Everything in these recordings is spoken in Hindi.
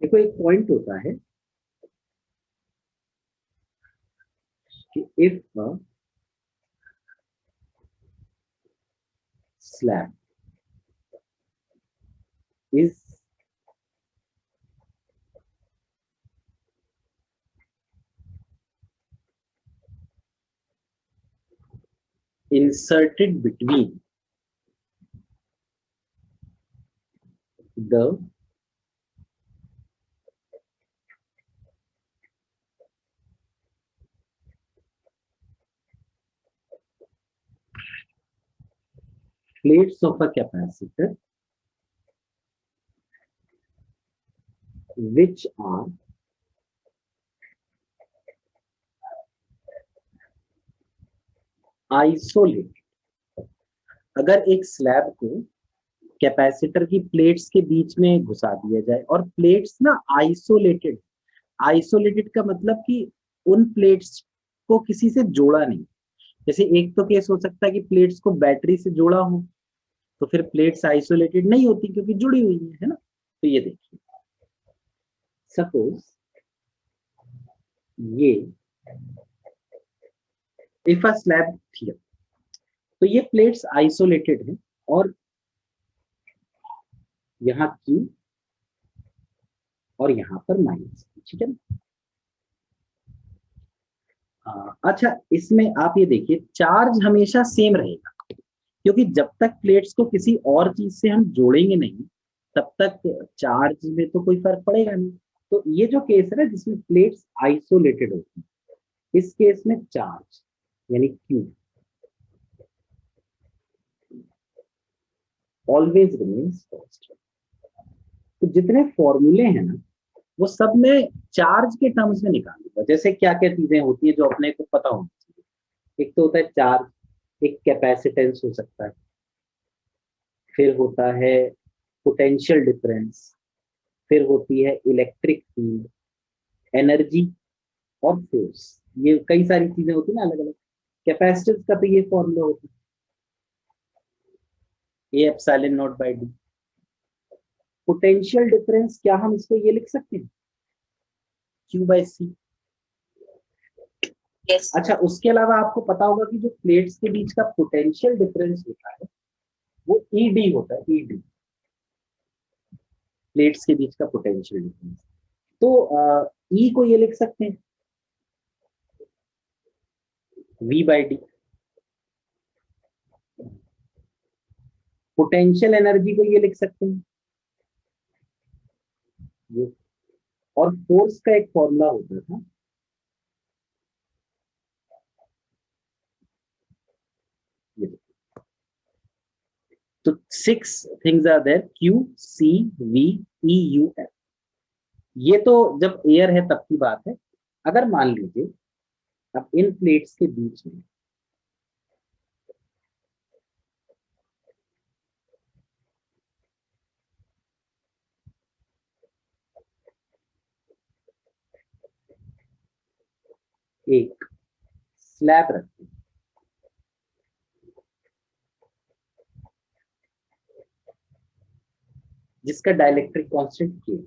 देखो एक पॉइंट होता है कि if a slab is inserted between the plates of a capacitor which are isolated. अगर एक स्लैब को कैपेसिटर की प्लेट्स के बीच में घुसा दिया जाए और प्लेट्स ना आइसोलेटेड, आइसोलेटेड का मतलब कि उन प्लेट्स को किसी से जोड़ा नहीं। जैसे एक तो केस हो सकता है कि प्लेट्स को बैटरी से जोड़ा हो, तो फिर प्लेट्स आइसोलेटेड नहीं होती क्योंकि जुड़ी हुई है ना। तो ये देखिए, सपोज ये इफ अ स्लैब थी, तो ये प्लेट्स आइसोलेटेड है और यहाँ Q और यहाँ पर माइनस, ठीक है ना। अच्छा, इसमें आप ये देखिए चार्ज हमेशा सेम रहेगा, क्योंकि जब तक प्लेट्स को किसी और चीज से हम जोड़ेंगे नहीं तब तक चार्ज में तो कोई फर्क पड़ेगा नहीं। तो ये जो केस है ना जिसमें प्लेट्स आइसोलेटेड होती है, इस केस में चार्ज यानी Q ऑलवेज रिमेन्स कांस्टेंट। तो जितने फॉर्मूले हैं ना वो सब में चार्ज के टर्म्स में निकालूंगा। जैसे क्या क्या चीजें होती है जो अपने को पता होना चाहिए। एक तो होता है चार्ज, एक कैपेसिटेंस हो सकता है, फिर होता है पोटेंशियल डिफरेंस, फिर होती है इलेक्ट्रिक फील्ड, एनर्जी और फोर्स। ये कई सारी चीजें होती है ना अलग अलग। कैपेसिटेंस का तो ये फॉर्मूला होता है A epsilon not by D. Potential difference क्या हम इसको ये लिख सकते हैं Q बाय सी। yes. अच्छा, उसके अलावा आपको पता होगा कि जो प्लेट्स के बीच का पोटेंशियल डिफरेंस होता है वो ईडी होता है, ईडी प्लेट्स के बीच का पोटेंशियल डिफरेंस। तो ई को ये लिख सकते हैं V by D. Potential energy को ये लिख सकते हैं ये। और फोर्स का एक फॉर्मूला होता था, ये। तो 6 things are there, Q C V E U F। ये तो जब एयर है तब की बात है। अगर मान लीजिए अब इन प्लेट्स के बीच में एक स्लैब रखते हैं जिसका डाइलेक्ट्रिक कांस्टेंट K,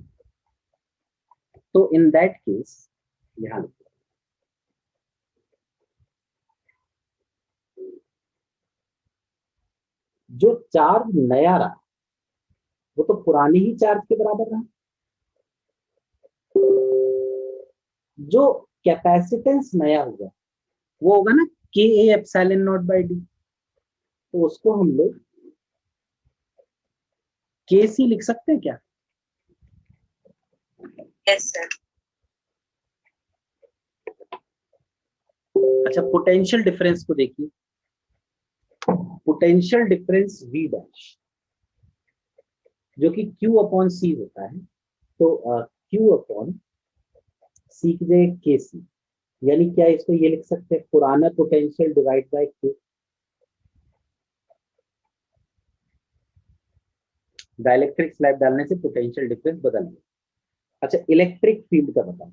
तो इन दैट केस यहां जो चार्ज नया रहा वो तो पुरानी ही चार्ज के बराबर रहा। जो कैपेसिटेंस नया होगा वो होगा ना के A epsilon not by D. तो उसको हम लोग के सी लिख सकते हैं क्या? Yes sir. अच्छा, पोटेंशियल डिफरेंस को देखिए, पोटेंशियल डिफरेंस V डैश जो कि Q अपॉन C होता है। तो Q अपॉन C की जगह के सी, यानी क्या इसको ये लिख सकते हैं पुराना potential divide by K। Dielectric slab डालने से पोटेंशियल डिफरेंस बदल गया। अच्छा, इलेक्ट्रिक फील्ड का बताओ,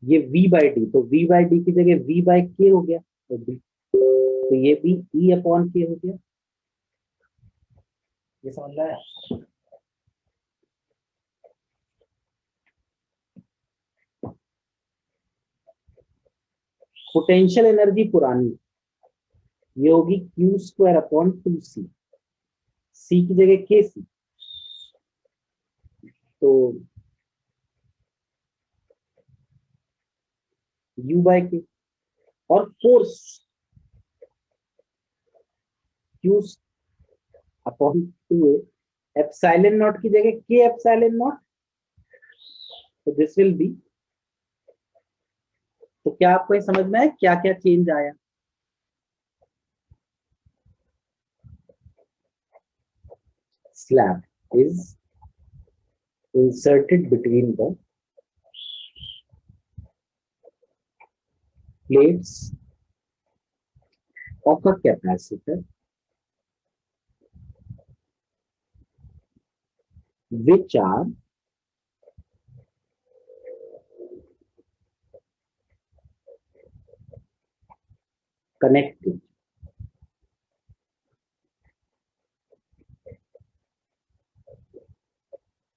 ये V बाई डी, तो V बाई डी की जगह V बाई के हो गया, तो ये भी E अपॉन के हो गया। ये समझ रहा है? पोटेंशियल एनर्जी पुरानी ये होगी Q² अपॉन 2C, C की जगह KC, तो U/K, और फोर्स Q/2A, एप्सिलॉन नॉट की जगह K एप्सिलॉन नॉट, तो दिस विल बी, तो क्या आपको ये समझ में है क्या क्या चेंज आया? Slab is inserted between the plates of a capacitor which are connected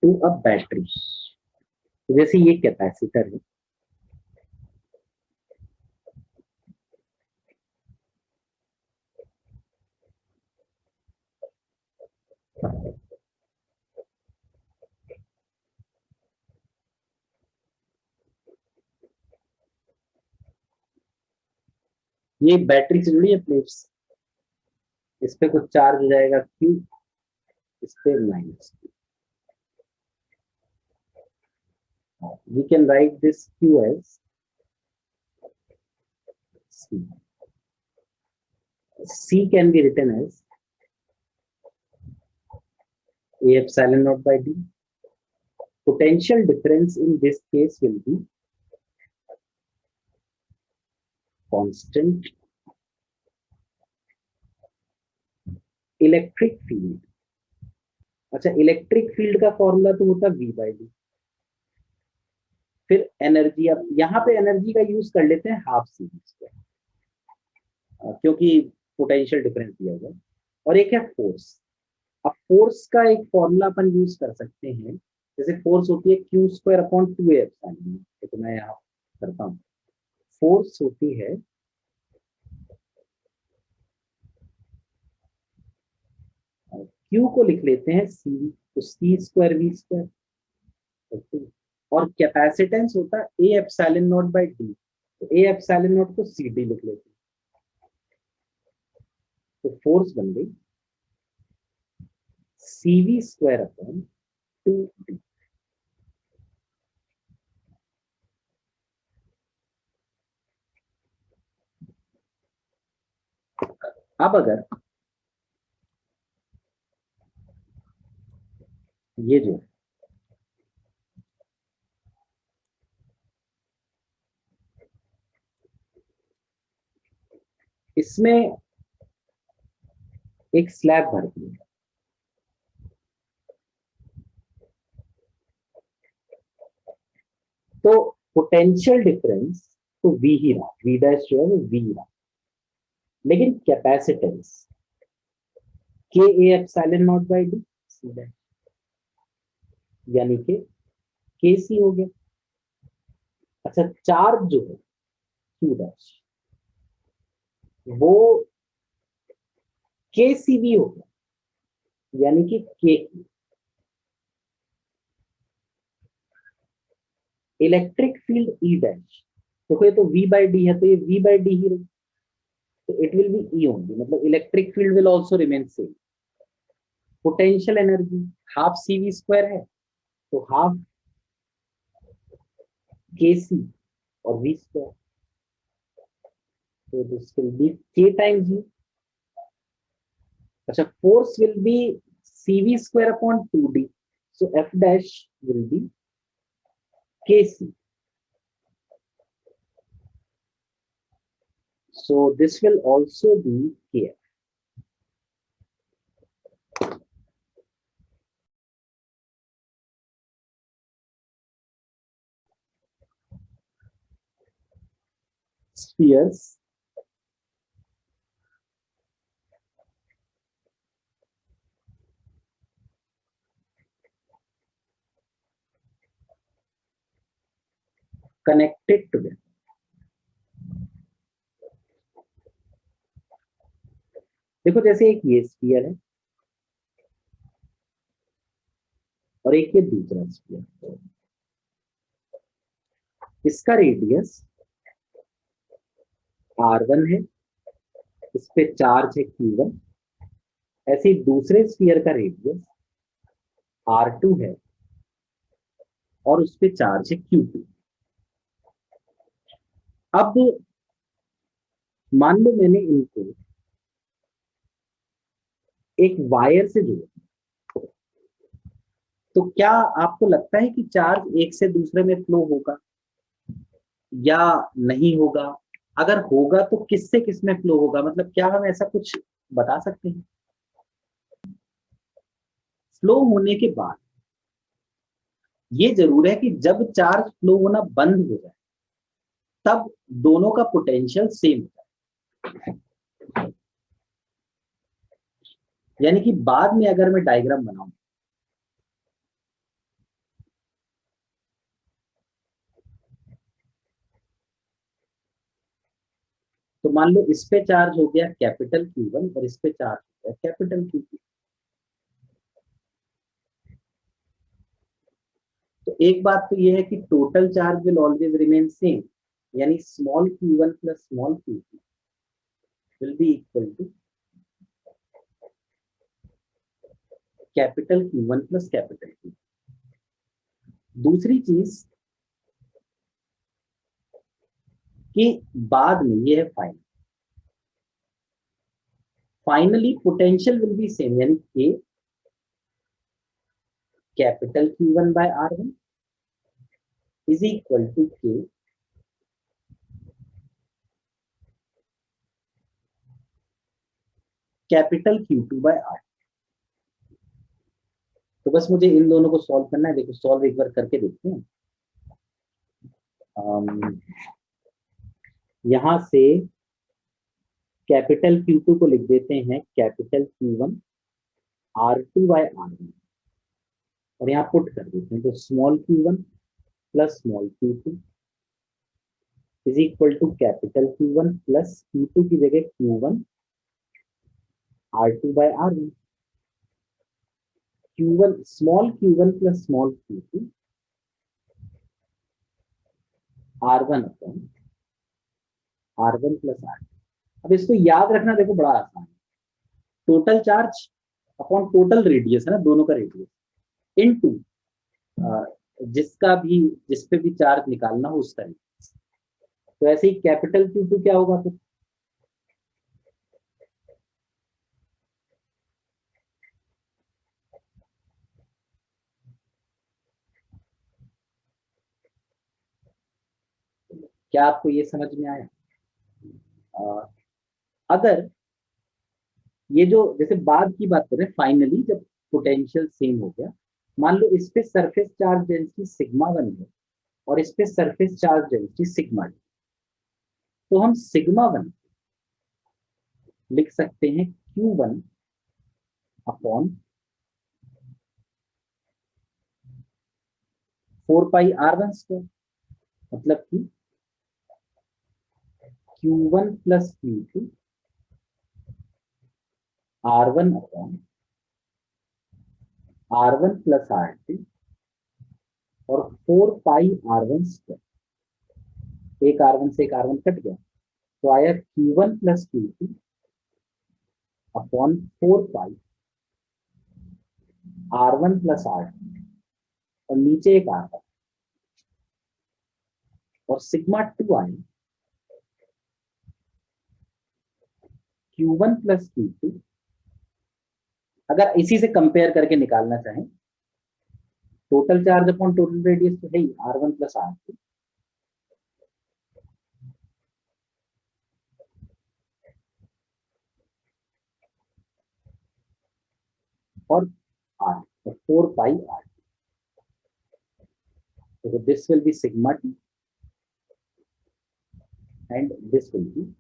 to a battery. जैसे ये कैपेसिटर है, ये बैटरी से जुड़ी है प्लेट्स, इस पे कुछ चार्ज हो जाएगा Q, इस पे minus Q. We can write this Q as C. C can be written as A epsilon naught by D. Potential difference in this case will be constant electric field. अच्छा, इलेक्ट्रिक फील्ड का फॉर्मूला तो होता V/D. फिर एनर्जी, अब यहाँ पे एनर्जी का यूज कर लेते हैं हाफ CV², क्योंकि पोटेंशियल डिफरेंस दिया हुआ है. और एक है फोर्स. अब फोर्स का एक फॉर्मूला अपन यूज कर सकते हैं, जैसे फोर्स होती है Q²/2A, तो मैं यहाँ करता हूँ. फोर्स होती है Q को लिख लेते हैं CV, तो C²V². और कैपेसिटेंस होता है A epsilon not by D, तो A एप्सिलॉन नॉट को CD लिख लेते हैं. तो फोर्स बन गई CV²/2D. अब अगर ये जो इसमें एक स्लैब भर दी है, तो पोटेंशियल डिफरेंस तो V ही रहा, V' जो है वो V रहा, लेकिन capacitance KA epsilon not by D C', यानी कि KC हो गया. अच्छा, चार्ज जो है Q' वो KCV हो गया, यानी कि K. इलेक्ट्रिक फील्ड E', देखो ये तो V/D है, तो ये V/D ही रही, तो it will be E only, मतलब electric field will also remain same. Potential energy half CV² है, तो हाफ KC और V², तो this will be K times U. अच्छा, force will be CV²/2D, so F' will be KC. So this will also be KF. Spheres connected together देखो जैसे एक ये स्फीयर है और एक ये दूसरा स्फीयर, इसका रेडियस r1 है, इस पे चार्ज है q1। ऐसे ही दूसरे स्फीयर का रेडियस r2 है और उस पे चार्ज है q2। अब मान लो मैंने इनको एक वायर से जोड़ा, तो क्या आपको लगता है कि चार्ज एक से दूसरे में फ्लो होगा या नहीं होगा? अगर होगा तो किससे किस में फ्लो होगा, मतलब क्या हम ऐसा कुछ बता सकते हैं? फ्लो होने के बाद ये जरूर है कि जब चार्ज फ्लो होना बंद हो जाए तब दोनों का पोटेंशियल सेम हो जाए। यानी कि बाद में अगर मैं डायग्राम बनाऊं तो मान लो इस पे चार्ज हो गया कैपिटल Q1 और इस पे चार्ज हो गया कैपिटल Q2। तो एक बात तो ये है कि total charge will always remain same, यानी small q1 plus small q2 will be equal to capital Q1 plus capital Q2। दूसरी चीज कि बाद में ये है finally potential will be same, यानी K capital Q1 by R1 is equal to K capital Q2 by R। तो बस मुझे इन दोनों को सॉल्व करना है। देखो सॉल्व एक बार करके देखते हैं। यहां से कैपिटल Q2 को लिख देते हैं capital Q1 R2 by R1 और यहाँ पुट कर देते हैं, तो small q1 plus small q2 is equal to capital Q1 plus q2 की जगह q1 R2 by R1। q1 small q1 plus small q2 R1 upon R1 plus R2। अब इसको याद रखना देखो बड़ा आसान है। Total charge upon total radius है ना, दोनों का रेडियस इनटू जिसका भी जिस पे भी चार्ज निकालना हो उसका रेडियस। तो ऐसे ही कैपिटल Q2 क्या होगा तो क्या आपको ये समझ में आया? अगर ये जो जैसे बाद की बात करें, फाइनली जब पोटेंशियल सेम हो गया, मान लो इस पे सरफेस चार्ज डेंसिटी सिग्मा 1 है और इस पे सरफेस चार्ज डेंसिटी सिग्मा 2, तो हम सिग्मा 1 लिख सकते हैं Q1 अपॉन 4πr1², मतलब कि Q1 plus Q2 R1 upon R1 plus R2 और 4πr1²। एक R1 से एक R1 कट गया तो आया Q1 plus Q2 upon 4πr1 plus R2 और नीचे एक R1 और सिग्मा 2 आए Q1 प्लस Q2। अगर इसी से कंपेयर करके निकालना चाहें, total charge upon total radius तो है ही R1 प्लस R2 और R और 4πr। So this will be sigma t and this will be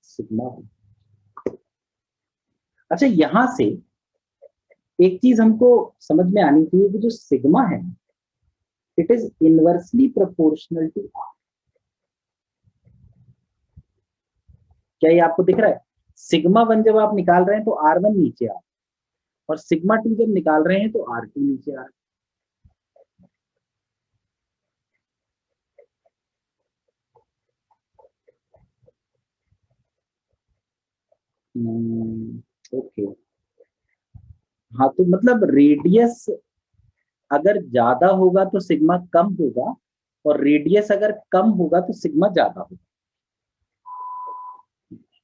sigma 1। अच्छा यहां से एक चीज हमको समझ में आनी चाहिए कि जो सिग्मा है it is inversely proportional to R. क्या ये आपको दिख रहा है? सिग्मा 1 जब आप निकाल रहे हैं तो R1 नीचे आ रहा है, और सिग्मा 2 जब निकाल रहे हैं तो R2 नीचे आ रहा है। ओके, हाँ तो मतलब रेडियस अगर ज्यादा होगा तो सिग्मा कम होगा, और रेडियस अगर कम होगा तो सिग्मा ज्यादा होगा,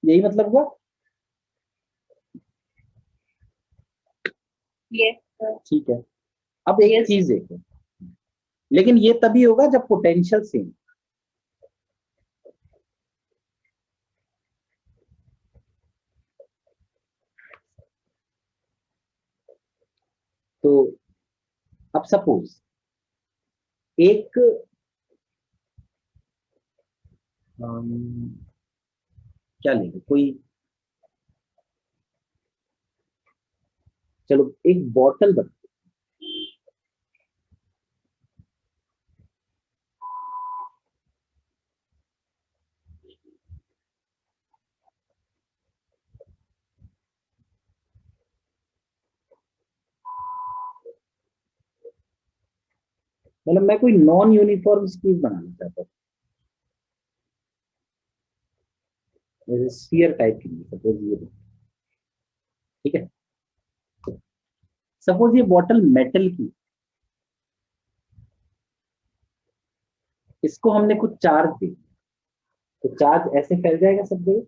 यही मतलब हुआ। ठीक है, अब एक चीज देखो, लेकिन ये तभी होगा जब पोटेंशियल सेम। तो अब सपोज एक क्या लेंगे, कोई चलो एक बॉटल बता, मतलब मैं कोई नॉन यूनिफॉर्म चीज बनाना चाहता हूँ, जैसे स्फीयर टाइप की, सपोज ये, ठीक है, सपोज ये बॉटल मेटल की, इसको हमने कुछ चार्ज दे, तो चार्ज ऐसे फैल जाएगा सब जगह,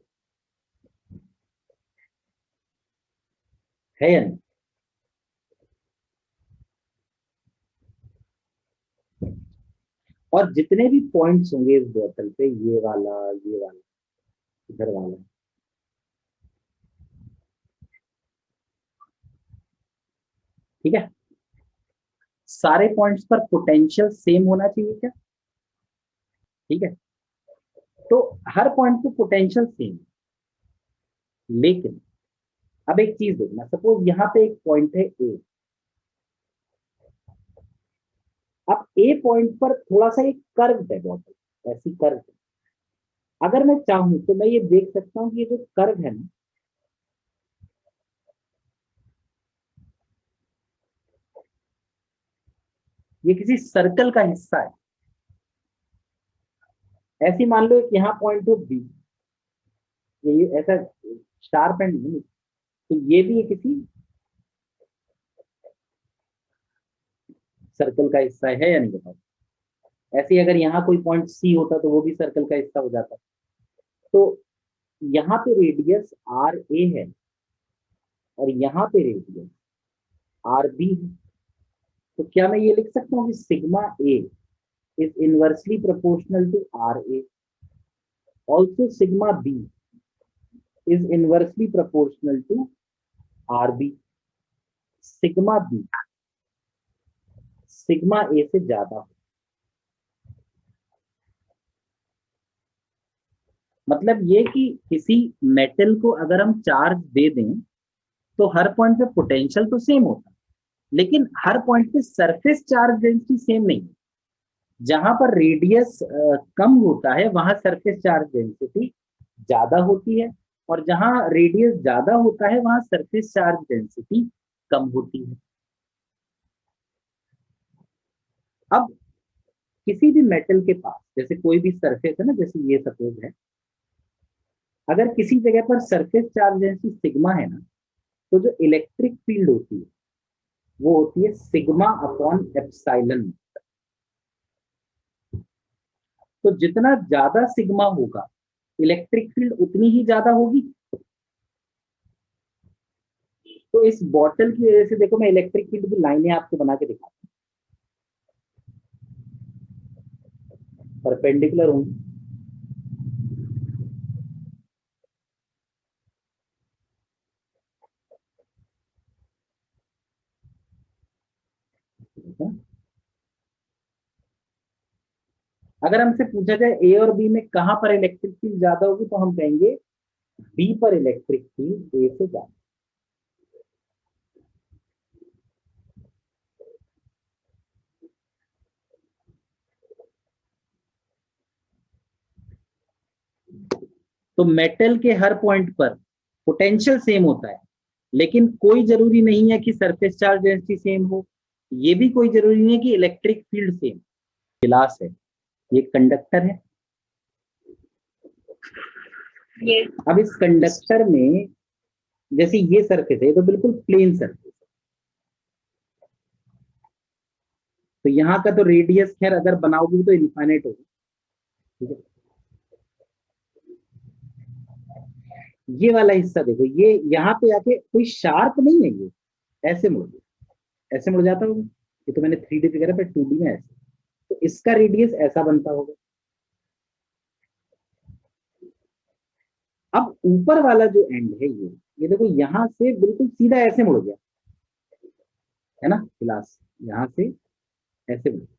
है या नहीं? और जितने भी पॉइंट्स होंगे इस बोतल पे, ये वाला, इधर वाला, ठीक है, सारे पॉइंट्स पर पोटेंशियल सेम होना चाहिए क्या? ठीक है, तो हर पॉइंट पे पोटेंशियल सेम, लेकिन अब एक चीज देखना, सपोज यहाँ पे एक पॉइंट है ए, अब ए पॉइंट पर थोड़ा सा एक कर्व है बॉटल, ऐसी कर्व है, अगर मैं चाहूं तो मैं ये देख सकता हूँ कि ये जो कर्व है ना, ये किसी सर्कल का हिस्सा है। ऐसी मान लो कि यहाँ पॉइंट हो बी, ये ऐसा शार्प एंड नहीं, तो ये भी किसी सर्कल का हिस्सा है या नहीं, बताओ? ऐसे ही अगर यहाँ कोई पॉइंट सी होता तो वो भी सर्कल का हिस्सा हो जाता। तो यहाँ पे रेडियस आर ए है, और यहाँ पे रेडियस आर बी है, तो क्या मैं ये लिख सकता हूँ कि sigma A is inversely proportional to R A, also sigma B is inversely proportional to R B, sigma B sigma A से ज्यादा हो। मतलब ये कि किसी मेटल को अगर हम चार्ज दे दें तो हर पॉइंट पे पोटेंशियल तो सेम होता है, लेकिन हर पॉइंट पे सरफेस चार्ज डेंसिटी सेम नहीं है। जहां पर रेडियस कम होता है वहां सरफेस चार्ज डेंसिटी ज्यादा होती है, और जहां रेडियस ज्यादा होता है वहां सरफेस चार्ज डेंसिटी कम होती है। अब किसी भी मेटल के पास जैसे कोई भी सरफेस है ना, जैसे ये सपोज है, अगर किसी जगह पर सरफेस चार्ज डेंसिटी सिग्मा है ना, तो जो इलेक्ट्रिक फील्ड होती है वो होती है सिग्मा अपॉन एप्सिलॉन। तो जितना ज्यादा सिग्मा होगा, इलेक्ट्रिक फील्ड उतनी ही ज्यादा होगी। तो इस बॉटल की वजह से देखो, मैं इलेक्ट्रिक फील्ड की लाइनें आपको बना के दिखाता हूँ, परपेंडिकुलर होंगी, ठीक है? अगर हमसे पूछा जाए ए और बी में कहां पर इलेक्ट्रिक फील्ड ज्यादा होगी, तो हम कहेंगे बी पर इलेक्ट्रिक फील्ड ए से ज्यादा। तो मेटल के हर पॉइंट पर पोटेंशियल सेम होता है, लेकिन कोई जरूरी नहीं है कि सरफेस चार्ज डेंसिटी सेम हो, ये भी कोई जरूरी नहीं है कि इलेक्ट्रिक फील्ड सेम। गिलास है, ये कंडक्टर है। अब इस कंडक्टर में जैसे ये सरफेस है, तो बिल्कुल प्लेन सरफेस है, तो यहाँ का तो रेडियस खैर अगर बनाओगे तो इनफाइनाइट होगा, ठीक है। ये वाला हिस्सा देखो, ये यहाँ पे आके कोई शार्प नहीं है, ये ऐसे मुड़ गया, ऐसे मुड़ जाता होगा। ये तो मैंने 3D फिगर पे 2D में ऐसे, तो इसका रेडियस ऐसा बनता होगा। अब ऊपर वाला जो एंड है ये देखो यहां से बिल्कुल सीधा ऐसे मुड़ गया, है ना, गिलास यहां से ऐसे मुड़ गया।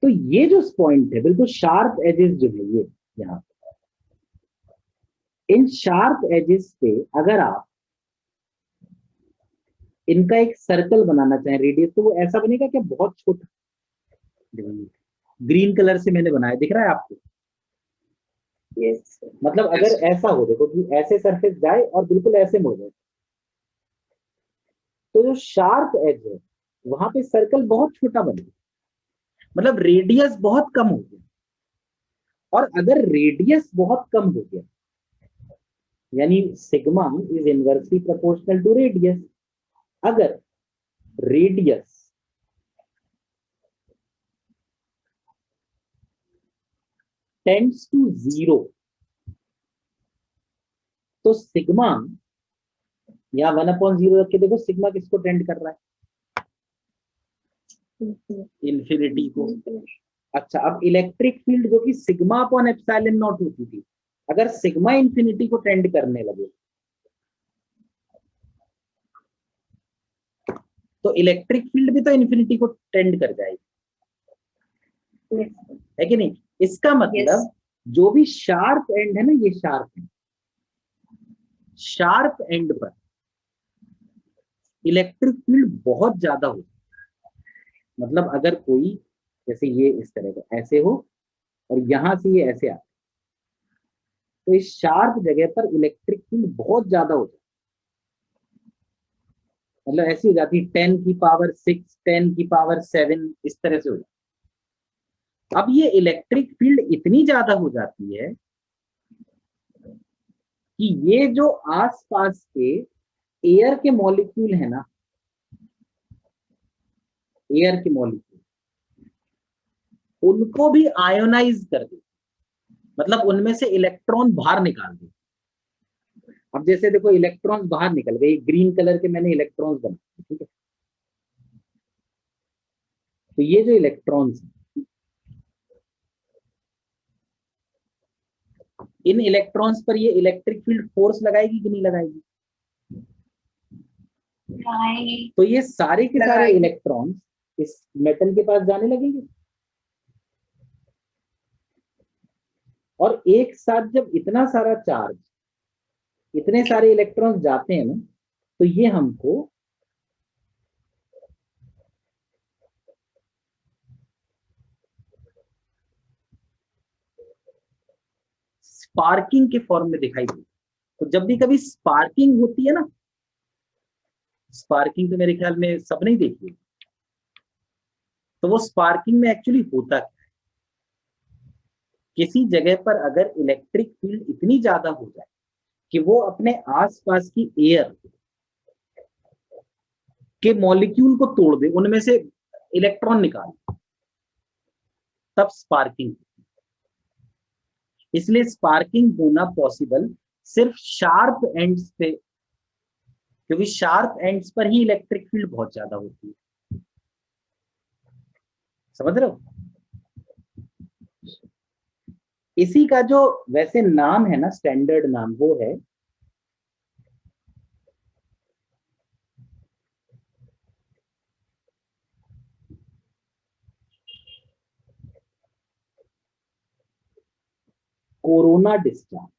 तो ये जो पॉइंट है बिल्कुल शार्प एजेस जो है ये यहाँ, इन शार्प एजेस पे अगर आप इनका एक सर्कल बनाना चाहें रेडियस, तो वो ऐसा बनेगा क्या, बहुत छोटा। ग्रीन कलर से मैंने बनाया, दिख रहा है आपको? मतलब अगर ऐसा हो, देखो कि ऐसे सरफेस जाए और बिल्कुल ऐसे मुड़ जाए, तो जो शार्प एज है वहां पे सर्कल बहुत छोटा बन गया, मतलब रेडियस बहुत कम हो गया। और अगर रेडियस बहुत कम हो गया, यानी sigma is inversely proportional to radius. अगर रेडियस टेंड्स टू 0, तो सिग्मा या 1/0 रख के देखो, सिग्मा किसको टेंड कर रहा है, इंफिनिटी को। अच्छा, अब इलेक्ट्रिक फील्ड जो कि सिग्मा अपॉन एप्सिलॉन नॉट होती थी, अगर सिग्मा इंफिनिटी को टेंड करने लगे, तो इलेक्ट्रिक फील्ड भी तो इंफिनिटी को टेंड कर जाएगी, है कि नहीं? इसका मतलब जो भी शार्प एंड है ना, ये शार्प एंड, शार्प एंड पर इलेक्ट्रिक फील्ड बहुत ज्यादा हो। मतलब अगर कोई जैसे ये इस तरह का ऐसे हो और यहां से ये ऐसे आ, तो इस शार्प जगह पर इलेक्ट्रिक फील्ड बहुत ज्यादा हो जाए, मतलब ऐसी हो जाती है 10⁶, 10�7, इस तरह से हो जाती। अब ये इलेक्ट्रिक फील्ड इतनी ज्यादा हो जाती है कि ये जो आसपास के एयर के मॉलिक्यूल है ना, एयर के मॉलिक्यूल, उनको भी आयोनाइज कर दे, मतलब उनमें से इलेक्ट्रॉन बाहर निकाल दे। अब जैसे देखो इलेक्ट्रॉन्स बाहर निकल गए, ग्रीन कलर के मैंने इलेक्ट्रॉन्स बनाए, ठीक है। तो ये जो इलेक्ट्रॉन्स हैं, इन इलेक्ट्रॉन्स पर ये इलेक्ट्रिक फील्ड फोर्स लगाएगी कि नहीं लगाएगी? तो ये सारे के सारे इलेक्ट्रॉन्स इस मेटल के पास जाने लगेंगे, और एक साथ जब इतना सारा चार्ज, इतने सारे इलेक्ट्रॉन्स जाते हैं ना, तो ये हमको स्पार्किंग के फॉर्म में दिखाई देगी। तो जब भी कभी स्पार्किंग होती है ना, स्पार्किंग तो मेरे ख्याल में सब नहीं देखी है, तो वो स्पार्किंग में एक्चुअली होता क्या है, किसी जगह पर अगर इलेक्ट्रिक फील्ड इतनी ज्यादा हो जाए कि वो अपने आसपास की एयर के मॉलिक्यूल को तोड़ दे, उनमें से इलेक्ट्रॉन निकाल, तब स्पार्किंग। इसलिए स्पार्किंग होना पॉसिबल सिर्फ शार्प एंड्स पे, क्योंकि शार्प एंड्स पर ही इलेक्ट्रिक फील्ड बहुत ज्यादा होती है। समझ रहे हो? इसी का जो वैसे नाम है ना, स्टैंडर्ड नाम, वो है कोरोना डिस्चार्ज।